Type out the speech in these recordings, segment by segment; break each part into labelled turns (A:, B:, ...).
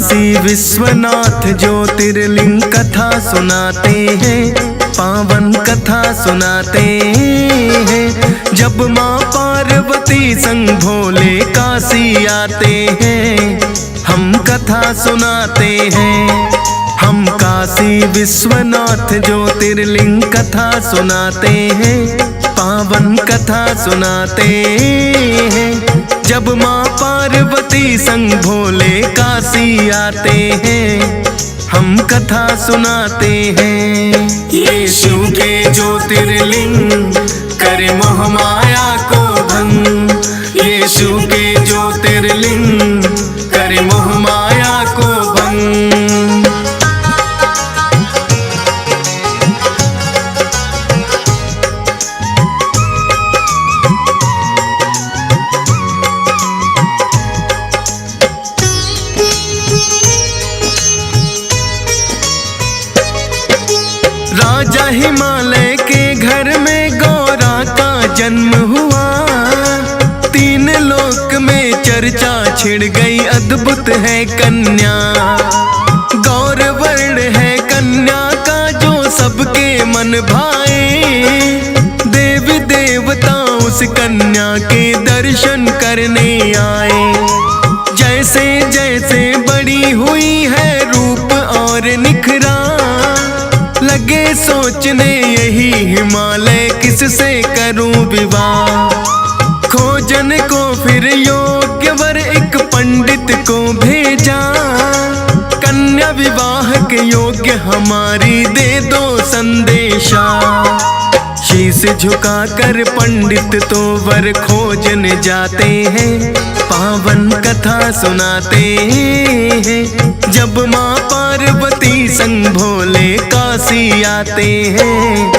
A: काशी विश्वनाथ ज्योतिर्लिंग कथा सुनाते हैं, पावन कथा सुनाते हैं। जब माँ पार्वती संग भोले काशी आते हैं, हम कथा सुनाते हैं। हम काशी विश्वनाथ ज्योतिर्लिंग कथा सुनाते हैं, पावन कथा सुनाते हैं। जब माँ पार्वती संग भोले काशी आते हैं, हम कथा सुनाते हैं। यीशु के ज्योतिर्लिंग करे मोह माया को भंग, यीशु के ज्योतिर्लिंग करे मोह माया को भंग। राजा हिमालय के घर में गौरा का जन्म हुआ, तीन लोक में चर्चा छिड़ गई, अद्भुत है कन्या। गौर वर्ण है कन्या का जो सबके मन भाए, देवी देवता उस कन्या के दर्शन करने आए। जैसे जैसे बड़ी हुई है रूप और निखरा, लगे सोचने यही हिमालय किससे करूं विवाह। खोजन को फिर योग्य वर एक पंडित को भेजा, कन्या विवाह के योग्य हमारी दे दो संदेशा। शीश झुकाकर पंडित तो वर खोजने जाते हैं, पावन कथा सुनाते हैं। जब माँ पार्वती संग भोले काशी आते हैं,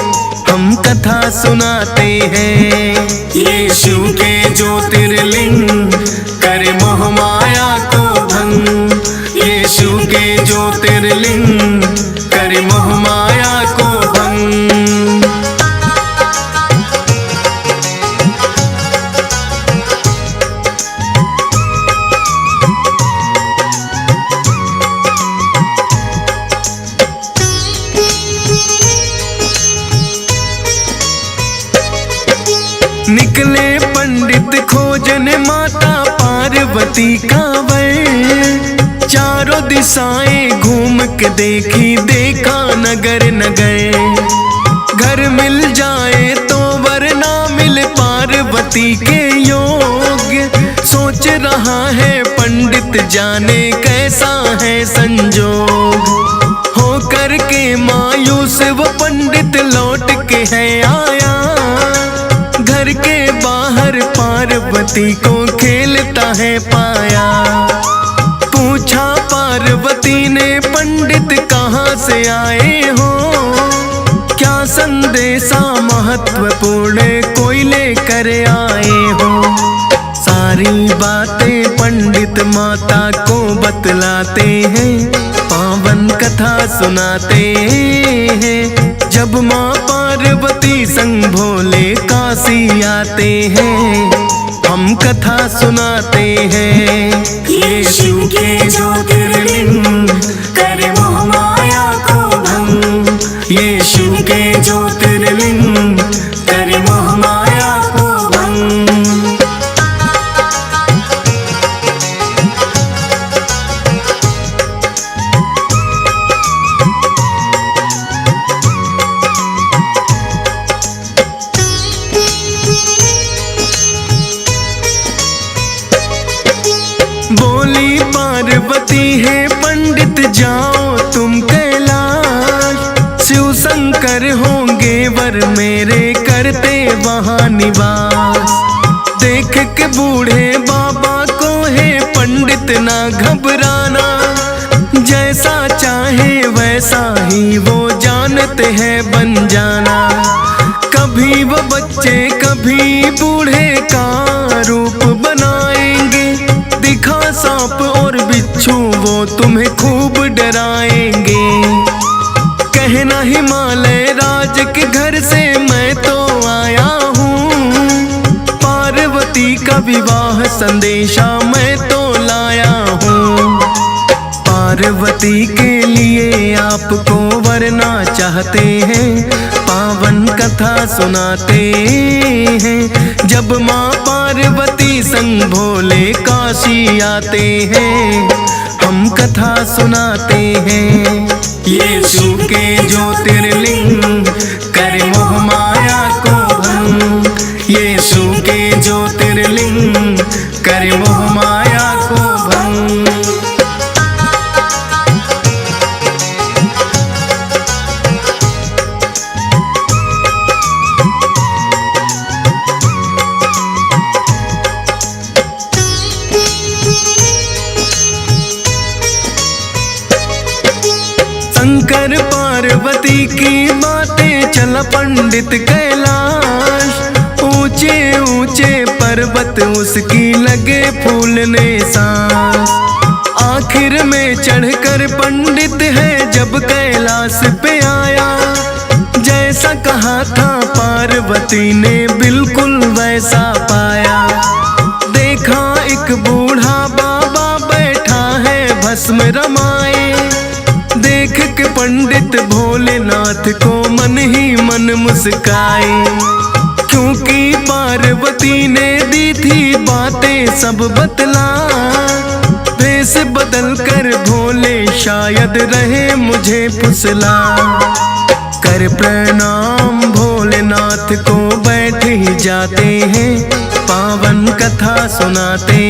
A: हम कथा सुनाते हैं। यीशु के ज्योतिर्लिंग करे मोह माया को भंग, यीशु के ज्योतिर्लिंग करे मोह माया को भंग। निकले पंडित खोजन माता पार्वती का वर, चारों दिशाएं घूम के देखी, देखा नगर नगर। घर मिल जाए तो वर ना मिले पार्वती के योग्य, सोच रहा है पंडित जाने कैसा है संजोग। हो कर के मायूस वो पंडित लौट के है आया, घर के बाहर पार्वती को खेलता है पाया। पूछा पार्वती ने पंडित कहाँ से आए हो, क्या संदेशा महत्वपूर्ण कोई लेकर आए हो। सारी बातें पंडित माता को बतलाते हैं, पावन कथा सुनाते हैं। जब माँ पार्वती संग भोले काशी आते हैं, हम कथा सुनाते हैं। यीशु के ज्योतिर्लिंग करे मोह माया को भंग, यीशु के ज्योतिर्लिंग करे मोह माया को भंग। बोली पार्वती है पंडित जाओ तुम कैलाश, शिव शंकर होंगे वर मेरे करते वहाँ निवास। देख के बूढ़े बाबा को है पंडित ना घबराना, जैसा चाहे वैसा ही वो जानते हैं बन जाना। कभी वो बच्चे कभी बूढ़े का रूप बनाएंगे, दिखा सांप और बिच्छू वो तुम्हें खूब डराएंगे। कहना हिमालय राज के घर से मैं तो आया हूँ, का विवाह संदेशा मैं तो लाया हूँ। पार्वती के लिए आपको वरना चाहते हैं, पावन कथा सुनाते हैं। जब माँ पार्वती संग भोले काशी आते हैं, हम कथा सुनाते हैं। यीशु के ज्योतिर्लिंग करे मोह माया को भंग, यीशु के ज्योतिर्लिंग करे मोह माया को भंग। शंकर पार्वती की बातें चला पंडित कैलाश, ऊंचे ऊंचे पर्वत उसकी लगे फूलने सांस। आखिर में चढ़कर पंडित है जब कैलाश पे आया, जैसा कहा था पार्वती ने बिल्कुल वैसा पाया। देखा एक बूढ़ा बाबा बैठा है भस्म रमाए, देख के पंडित भोलेनाथ को मन ही मन मुस्काए। क्योंकि पार्वती ने दी थी बातें सब बतला, भेष बदल कर भोले शायद रहे मुझे फुसला। कर प्रणाम भोलेनाथ को बैठ ही जाते हैं, पावन कथा सुनाते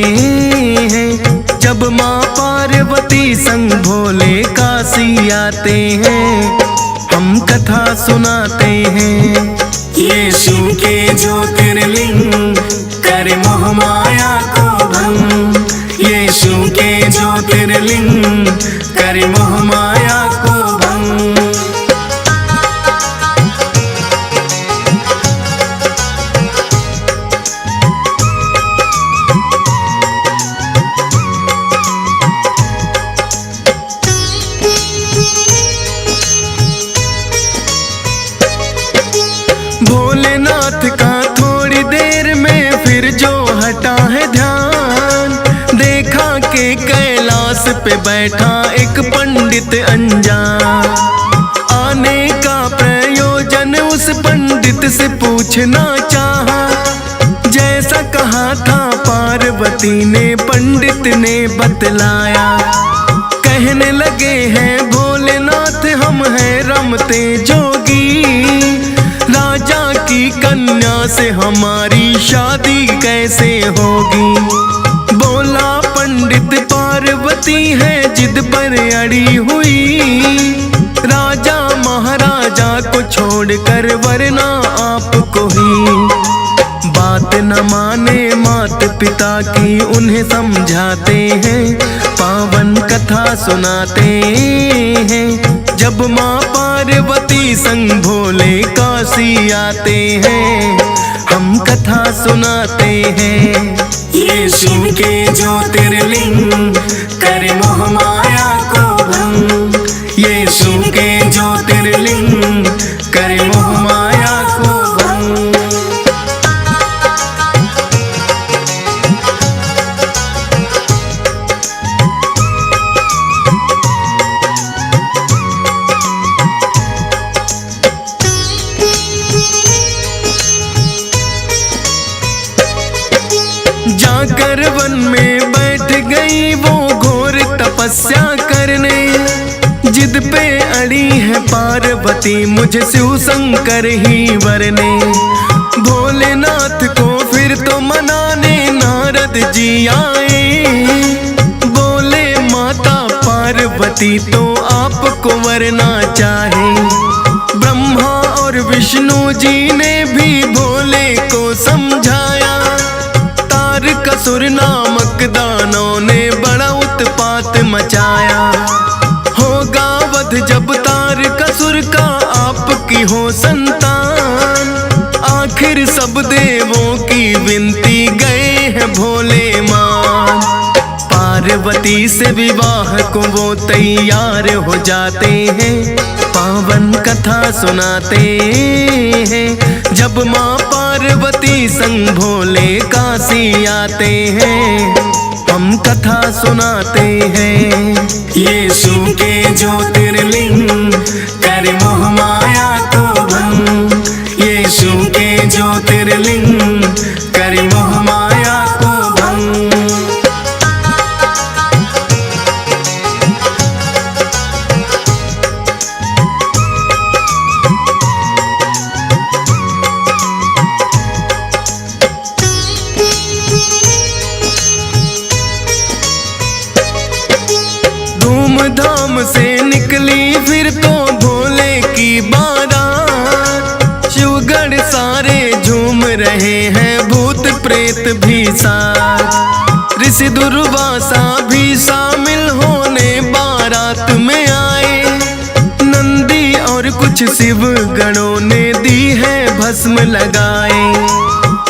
A: हैं। जब माँ पार्वती संग भोले काशी आते हैं, हम कथा सुनाते हैं। यीशु के ज्योतिर्लिंग करे मोह माया को भंग, यीशु के ज्योतिर्लिंग करे मोह माया को भंग। भोलेनाथ का थोड़ी देर में फिर जो हटा है ध्यान, देखा के कैलाश पे बैठा एक पंडित अनजान। आने का प्रयोजन उस पंडित से पूछना चाहा, जैसा कहा था पार्वती ने पंडित ने बतलाया। कहने लगे हैं भोलेनाथ हम हैं रमते जोगी, राजा की कन्या से हमारी शादी कैसे होगी। बोला पंडित पार्वती है जिद पर अड़ी हुई, राजा महाराजा को छोड़कर वरना आपको ही। बात न माने मात पिता की उन्हें समझाते हैं, पावन कथा सुनाते हैं। जब माँ पार्वती संग भोले काशी आते हैं, हम कथा सुनाते हैं। यीशु के ज्योतिर्लिंग करे मोह माया को भंग, यीशु के ज्योतिर्लिंग करे मोह माया को भंग। जाकर वन में बैठ गई वो घोर तपस्या करने, जिद पे अड़ी है पार्वती मुझे शिव शंकर ही वरने। भोलेनाथ को फिर तो मनाने नारद जी आए, बोले माता पार्वती तो आपको वरना चाहे। ब्रह्मा और विष्णु जी ने भी भोले को समझाया, तारकासुर नामक दानों ने बड़ा उत्पात मचाया। होगा वध जब तारकासुर का आपकी हो संतान, आखिर सब देवों की विनती गए हैं भोले मान। पार्वती से विवाह को वो तैयार हो जाते हैं, पावन कथा सुनाते हैं। जब माँ पार्वती संग भोले काशी आते हैं, हम कथा सुनाते हैं। यीशु के ज्योतिर्लिंग कर मोह माया को भंग। यीशु के ज्योतिर्लिंग कर मोह माया को भंग। धूमधाम से निकली फिर तो भोले की बारात। शिवगढ़ सारे झूम रहे हैं, भूत प्रेत भी साथ। ऋषि दुर्वासा भी शामिल होने बारात में आए। नंदी और कुछ शिव गणों ने दी है भस्म लगाए।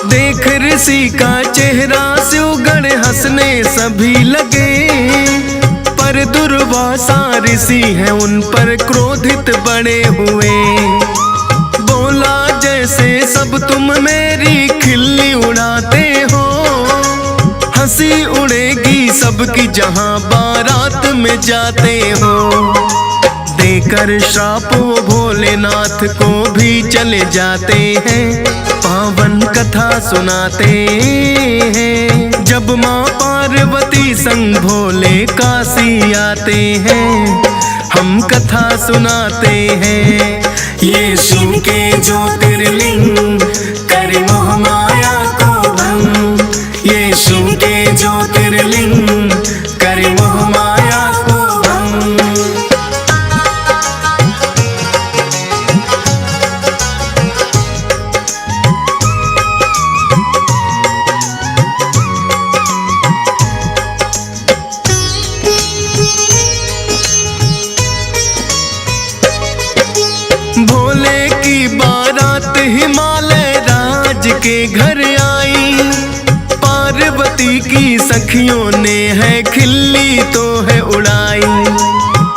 A: देख ऋषि का चेहरा शिवगण हंसने सभी लगे। पर दुर्वासा ऋषि है उन पर क्रोधित बड़े हुए। बोला जैसे सब तुम मेरी खिल्ली उड़ाते हो, हंसी उड़ेगी सबकी जहां बारात में जाते हो। देकर श्राप वो भोलेनाथ को भी चले जाते हैं, पावन कथा सुनाते हैं। जब माँ पार्वती संग भोले काशी आते हैं, हम कथा सुनाते हैं। यीशु के ज्योतिर्लिंग कर मोह माया को भंग। यीशु के ज्योतिर्लिंग कर मोह माया को भंग। भोले की बारात हिमालय राज के घर आई। पार्वती की सखियों ने है खिल्ली तो है उड़ाई।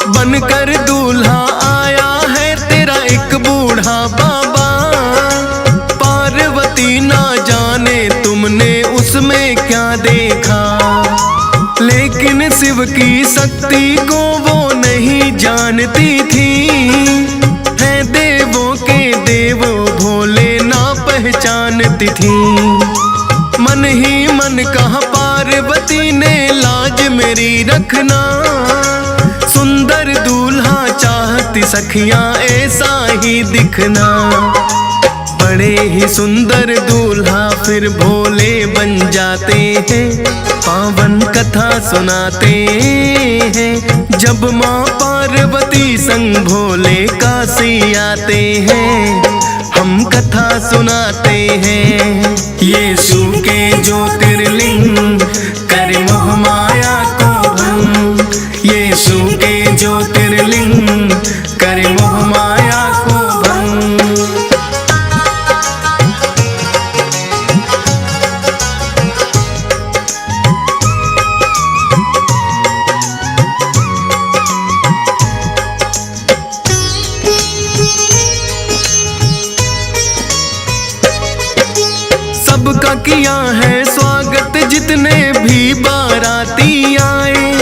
A: बनकर दूल्हा आया है तेरा एक बूढ़ा बाबा। पार्वती ना जाने तुमने उसमें क्या देखा, लेकिन शिव की शक्ति को वो नहीं जानती थी। देवों के देव भोले ना पहचानती थी। मन ही मन कहा पार्वती ने लाज मेरी रखना। सुंदर दूल्हा चाहती सखियां ऐसा ही दिखना। बड़े ही सुंदर दूल्हा फिर भोले बन जाते हैं, पावन कथा सुनाते हैं। जब माँ पार्वती संग भोले काशी आते हैं, हम कथा सुनाते हैं। यीशु के ज्योतिर्लिंग कर मोह माया को भंग। यीशु के ज्योतिर्लिंग कर मोह माया को भंग। सबका किया है स्वागत जितने भी बाराती आए।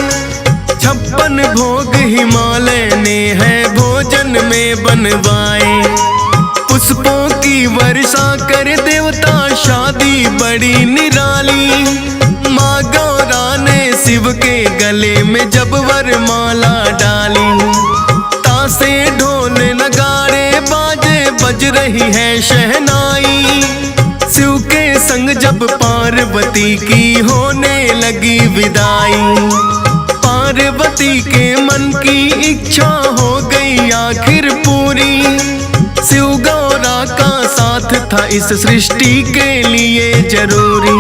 A: 56 भोग हिमालय ने है भोजन में बनवाए। पुष्पों की वर्षा कर देवता शादी बड़ी निराली। माँ गौरा ने शिव के गले में जब वरमाला डाली। तासे ढोल नगाड़े बाजे बज रही है शहनाई। शिव के संग जब पार्वती की होने लगी विदाई। पार्वती के मन की इच्छा हो गई आखिर पूरी। शिव गौरा का साथ था इस सृष्टि के लिए जरूरी।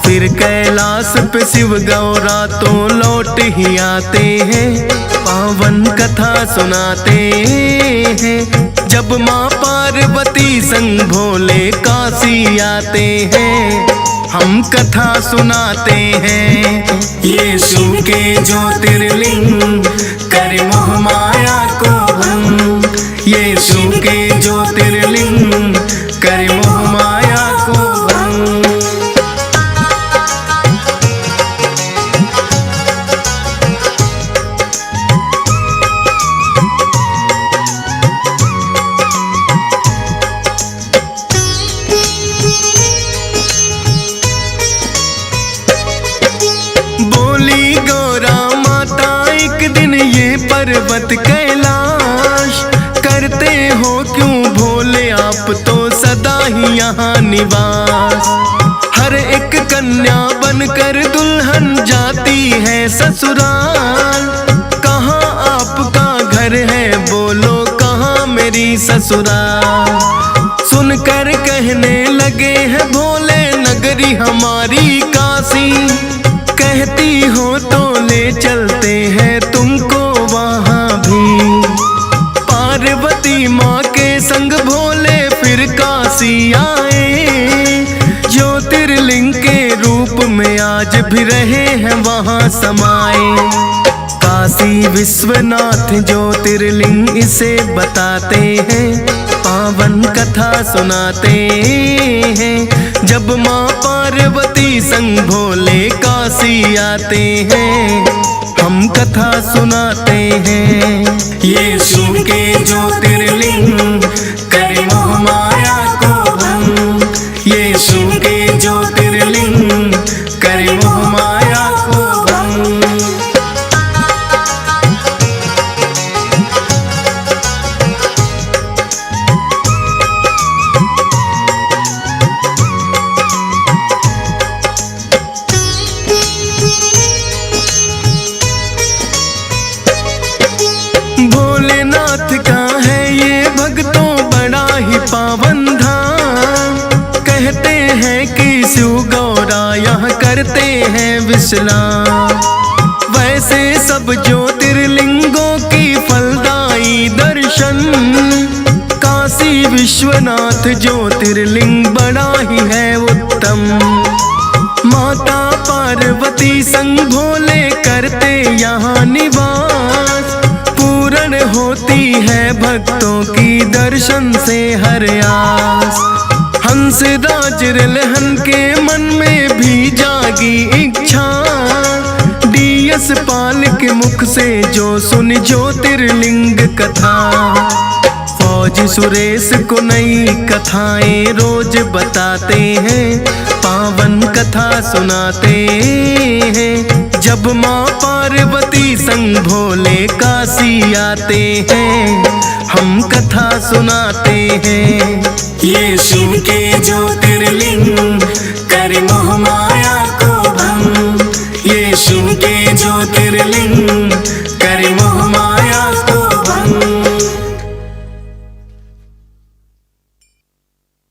A: फिर कैलाश पे शिव गौरा तो लौट ही आते हैं, पावन कथा सुनाते हैं। जब माँ पार्वती संग भोले काशी आते हैं, हम कथा सुनाते हैं। यीशु के ज्योतिर्लिंग कर मोह माया को भंग। यीशु के ज्योतिर्लिंग कर मोह माया को भंग। पर्वत कैलाश, करते हो क्यों भोले आप तो सदा ही यहाँ निवास। हर एक कन्या बनकर दुल्हन जाती है ससुराल, कहाँ आपका घर है बोलो, कहाँ मेरी ससुराल। सुनकर कहने लगे हैं भोले नगरी हमारी काशी, कहती हो तो ले चलते हैं तुमको वहाँ भी। पार्वती माँ के संग भोले फिर काशी आए, ज्योतिर्लिंग के रूप में आज भी रहे हैं वहाँ समाये। काशी विश्वनाथ ज्योतिर्लिंग इसे बताते हैं, पावन कथा सुनाते हैं। जब माँ पार्वती संग भोले काशी आते हैं, हम कथा सुनाते हैं। ये शिव के ज्योतिर्लिंग करे मोह माया को भंग, ये शिव के ज्योतिर्लिंग करे मोह माया को भंग। भोलेनाथ का है ये भक्तों बड़ा ही पावन धाम, कहते हैं कि शिव गौरा यहाँ करते हैं विश्राम। वैसे सब ज्योतिर्लिंगों की फलदायी दर्शन, काशी विश्वनाथ ज्योतिर्लिंग बड़ा ही है उत्तम। माता पार्वती संग भोले करते यहाँ निवास, पूर्ण होती है भक्तों की दर्शन से हर आस। हंसराज रिलहन के मन में भी जागी इच्छा, डीएस पाल के मुख से जो सुनी ज्योतिर्लिंग कथा। फौज सुरेश को नई कथाएं रोज बताते हैं, पावन कथा सुनाते हैं। जब माँ पार्वती संग भोले काशी आते हैं, हम कथा सुनाते हैं। ये शिव के ज्योतिर्लिंग करे मोह माया को भंग, ये शिव के ज्योतिर्लिंग करे मोह